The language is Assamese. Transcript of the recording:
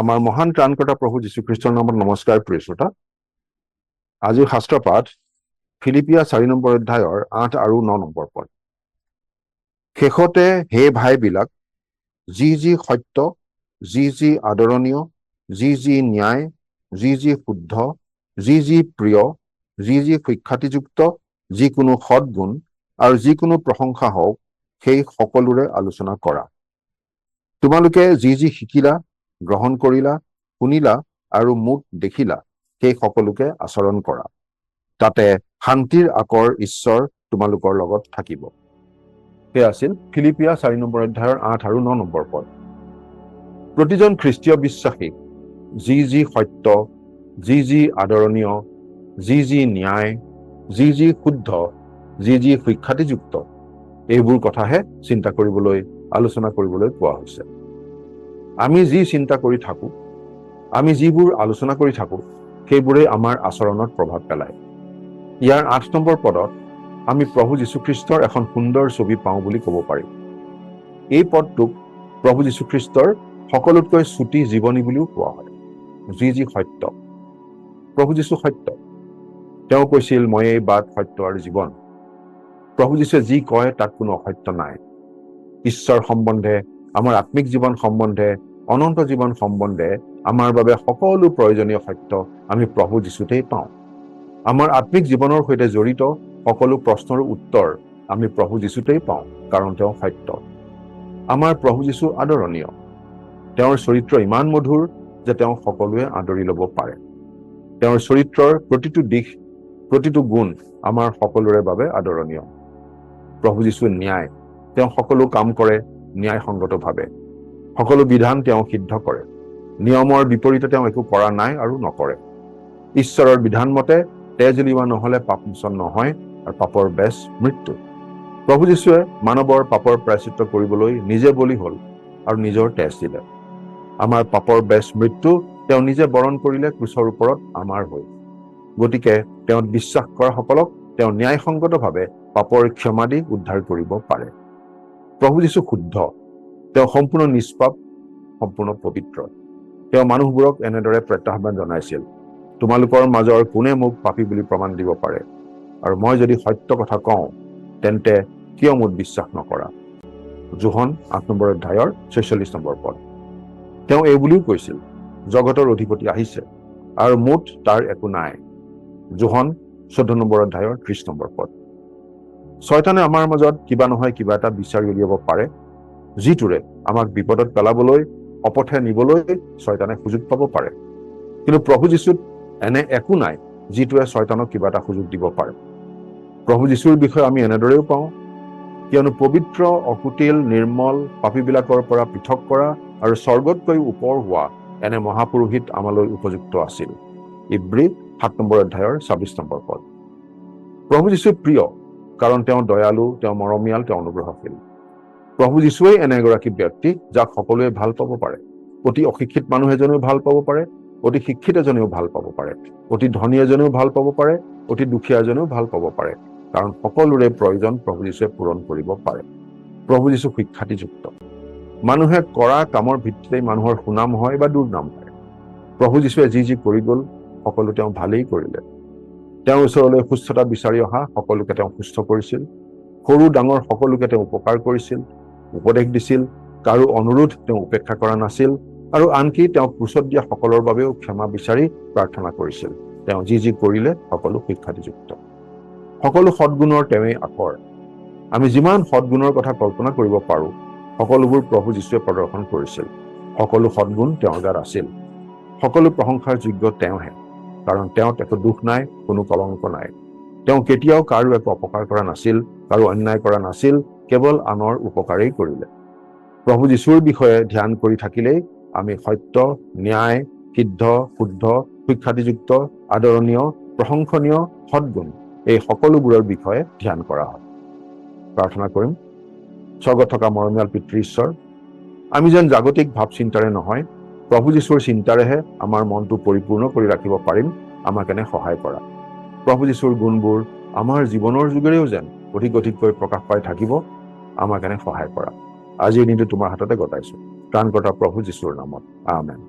আমাৰ মহান ত্ৰাণকৰ্তা প্ৰভু যীশুখ্ৰীষ্টৰ নামত নমস্কাৰ প্ৰিয় শ্ৰোতা। আজিৰ শাস্ত্ৰ পাঠ ফিলিপিয়া 4 নম্বৰ অধ্যায়ৰ 8 আৰু 9 নম্বৰ পদ। শেষতে হে ভাইবিলাক, যি সত্য, যি আদৰণীয়, যি ন্যায়, যি শুদ্ধ, যি প্ৰিয়, যি সুখ্যাতিযুক্ত, যিকোনো সদ্গুণ আৰু যিকোনো প্ৰশংসা হওক, সেই সকলোৰে আলোচনা কৰা। তোমালোকে যি শিকিলা, গ্ৰহণ কৰিলা, শুনিলা আৰু মোক দেখিলা, সেই সকলোকে আচৰণ কৰা। তাতে শান্তিৰ আকৰ ঈশ্বৰ তোমালোকৰ লগত থাকিব। সেয়া আছিল ফিলিপিয়া 4 নম্বৰ অধ্যায়ৰ 8 আৰু 9 নম্বৰ পদ। প্ৰতিজন খ্ৰীষ্টীয় বিশ্বাসী যি সত্য, যি আদৰণীয়, যি ন্যায়, যি শুদ্ধ, যি সুখ্যাতিযুক্ত, এইবোৰ কথাহে চিন্তা কৰিবলৈ, আলোচনা কৰিবলৈ কোৱা হৈছে। আমি যি চিন্তা কৰি থাকো, আমি যিবোৰ আলোচনা কৰি থাকো, সেইবোৰেই আমাৰ আচৰণত প্ৰভাৱ পেলায়। ইয়াৰ 8 নম্বৰ পদত আমি প্ৰভু যীশুখ্ৰীষ্টৰ এখন সুন্দৰ ছবি পাওঁ বুলি ক'ব পাৰি। এই পদটোক প্ৰভু যীশুখ্ৰীষ্টৰ সকলোতকৈ চুটি জীৱনী বুলিও কোৱা হয়। যি সত্য, প্ৰভু যীশু সত্য। তেওঁ কৈছিল, ময়েই বাট, সত্য আৰু জীৱন। প্ৰভু যীশুৱে যি কয় তাত কোনো অসত্য নাই। ঈশ্বৰ সম্বন্ধে, আমাৰ আত্মিক জীৱন সম্বন্ধে, অনন্ত জীৱন সম্বন্ধে আমাৰ বাবে সকলো প্ৰয়োজনীয় সত্য আমি প্ৰভু যীশুতেই পাওঁ। আমাৰ আত্মিক জীৱনৰ সৈতে জড়িত সকলো প্ৰশ্নৰ উত্তৰ আমি প্ৰভু যীশুতেই পাওঁ, কাৰণ তেওঁ সত্য। আমাৰ প্ৰভু যীশু আদৰণীয়। তেওঁৰ চৰিত্ৰ ইমান মধুৰ যে তেওঁ সকলোৱে আদৰি ল'ব পাৰে। তেওঁৰ চৰিত্ৰৰ প্ৰতিটো দিশ, প্ৰতিটো গুণ আমাৰ সকলোৰে বাবে আদৰণীয়। প্ৰভু যীশু ন্যায়। তেওঁ সকলো কাম কৰে ন্যায়সংগতভাৱে। সকলো বিধান তেওঁ সিদ্ধ কৰে। নিয়মৰ বিপৰীতে তেওঁ একো কৰা নাই আৰু নকৰে। ঈশ্বৰৰ বিধান মতে তেজ উলিওৱা নহলে পাপ মোচন নহয়, আৰু পাপৰ বেচ মৃত্যু। প্ৰভু যীশুৱে মানৱৰ পাপৰ প্ৰায়শ্চিত্ত কৰিবলৈ নিজে বলি হল আৰু নিজৰ তেজ দিলে। আমাৰ পাপৰ বেচ মৃত্যু তেওঁ নিজে বৰণ কৰিলে ক্ৰুচৰ ওপৰত আমাৰ হৈ। গতিকে তেওঁত বিশ্বাস কৰা সকলক তেওঁ ন্যায়সংগতভাৱে পাপৰ ক্ষমা দি উদ্ধাৰ কৰিব পাৰে। প্ৰভু যীশু শুদ্ধ। তেওঁ সম্পূৰ্ণ নিষ্পাপ, সম্পূৰ্ণ পবিত্ৰ। তেওঁ মানুহবোৰক এনেদৰে প্ৰত্যাহ্বান জনাইছিল, তোমালোকৰ মাজৰ কোনে মোক পাপী বুলি প্ৰমাণ দিব পাৰে? আৰু মই যদি সত্য কথা কওঁ, তেন্তে কিয় মোক বিশ্বাস নকৰা? যোহন 8 নম্বৰ অধ্যায়ৰ 46 নম্বৰ পদ। তেওঁ এই বুলিও কৈছিল, জগতৰ অধিপতি আহিছে আৰু মুঠ তাৰ একো নাই। যোহন 14 নম্বৰ অধ্যায়ৰ 30 নম্বৰ পদ। শয়তানে আমাৰ মাজত কিবা নহয় কিবা এটা বিচাৰি উলিয়াব পাৰে, যিটোৰে আমাক বিপদত পেলাবলৈ, অপথে নিবলৈ শয়তানে সুযোগ পাব পাৰে। কিন্তু প্ৰভু যীশুত এনে একো নাই যিটোৱে শয়তানক কিবা এটা সুযোগ দিব পাৰে। প্ৰভু যীশুৰ বিষয়ে আমি এনেদৰেও পাওঁ, কিয়নো পবিত্ৰ, অকুটিল, নিৰ্মল, পাপীবিলাকৰ পৰা পৃথক কৰা আৰু স্বৰ্গতকৈ ওপৰ হোৱা এনে মহাপুৰোহিত আমালৈ উপযুক্ত আছিল। ইব্ৰী 7 নম্বৰ অধ্যায়ৰ 26 নম্বৰ পদ। প্ৰভু যীশু প্ৰিয়, কাৰণ তেওঁ দয়ালু, তেওঁ মৰমীয়াল, তেওঁ অনুগ্ৰহশীল। প্ৰভু যীশুৱেই এনে এগৰাকী ব্যক্তি যাক সকলোৱে ভাল পাব পাৰে। অতি অশিক্ষিত মানুহ এজনেও ভাল পাব পাৰে, অতি শিক্ষিত এজনেও ভাল পাব পাৰে, অতি ধনী এজনেও ভাল পাব পাৰে, অতি দুখীয়া এজনেও ভাল পাব পাৰে, কাৰণ সকলোৰে প্ৰয়োজন প্ৰভু যীশুৱে পূৰণ কৰিব পাৰে। প্ৰভু যীশু সুখ্যাতিযুক্ত। মানুহে কৰা কামৰ ভিত্তিতেই মানুহৰ সুনাম হয় বা দুৰ্নাম হয়। প্ৰভু যীশুৱে যি কৰি গল, সকলো তেওঁ ভালেই কৰিলে। তেওঁৰ ওচৰলৈ সুস্থতা বিচাৰি অহা সকলোকে তেওঁ সুস্থ কৰিছিল। সৰু ডাঙৰ সকলোকে তেওঁ উপকাৰ কৰিছিল, উপদেশ দিছিল, কাৰো অনুৰোধ তেওঁ উপেক্ষা কৰা নাছিল, আৰু আনকি তেওঁ ক্ৰুচত দিয়া সকলৰ বাবেও ক্ষমা বিচাৰি প্ৰাৰ্থনা কৰিছিল। তেওঁ যি কৰিলে সকলো সুখ্যাতিযুক্ত। সকলো সদ্গুণৰ তেওঁৱেই আকৰ। আমি যিমান সদ্গুণৰ কথা কল্পনা কৰিব পাৰো, সকলোবোৰ প্ৰভু যীশুৱে প্ৰদৰ্শন কৰিছিল। সকলো সদ্গুণ তেওঁৰ গাত আছিল। সকলো প্ৰশংসাৰ যোগ্য তেওঁহে, কাৰণ তেওঁত একো দুখ নাই, কোনো কলংক নাই। তেওঁ কেতিয়াও কাৰো একো অপকাৰ কৰা নাছিল, কাৰো অন্যায় কৰা নাছিল, কেৱল আনৰ উপকাৰেই কৰিলে। প্ৰভু যীশুৰ বিষয়ে ধ্যান কৰি থাকিলেই আমি সত্য, ন্যায়, সিদ্ধ, শুদ্ধ, সুখ্যাতিযুক্ত, আদৰণীয়, প্ৰশংসনীয়, সদ্গুণ এই সকলোবোৰৰ বিষয়ে ধ্যান কৰা হয়। প্ৰাৰ্থনা কৰিম। স্বৰ্গত থকা মৰমীয়াল পিতৃ ঈশ্বৰ, আমি যেন জাগতিক ভাৱ চিন্তাৰে নহয়, প্ৰভু যীশুৰ চিন্তাৰেহে আমাৰ মনটো পৰিপূৰ্ণ কৰি ৰাখিব পাৰিম, আমাক এনে সহায় কৰা। প্ৰভু যীশুৰ গুণবোৰ আমাৰ জীৱনৰ যোগেৰেও যেন অধিককৈ প্ৰকাশ পাই থাকিব, আমাক এনে সহায় কৰা। আজিৰ দিনটো তোমাৰ হাততে গতাইছো, ত্ৰাণকৰ্তা প্ৰভু যীশুৰ নামত, আমেন।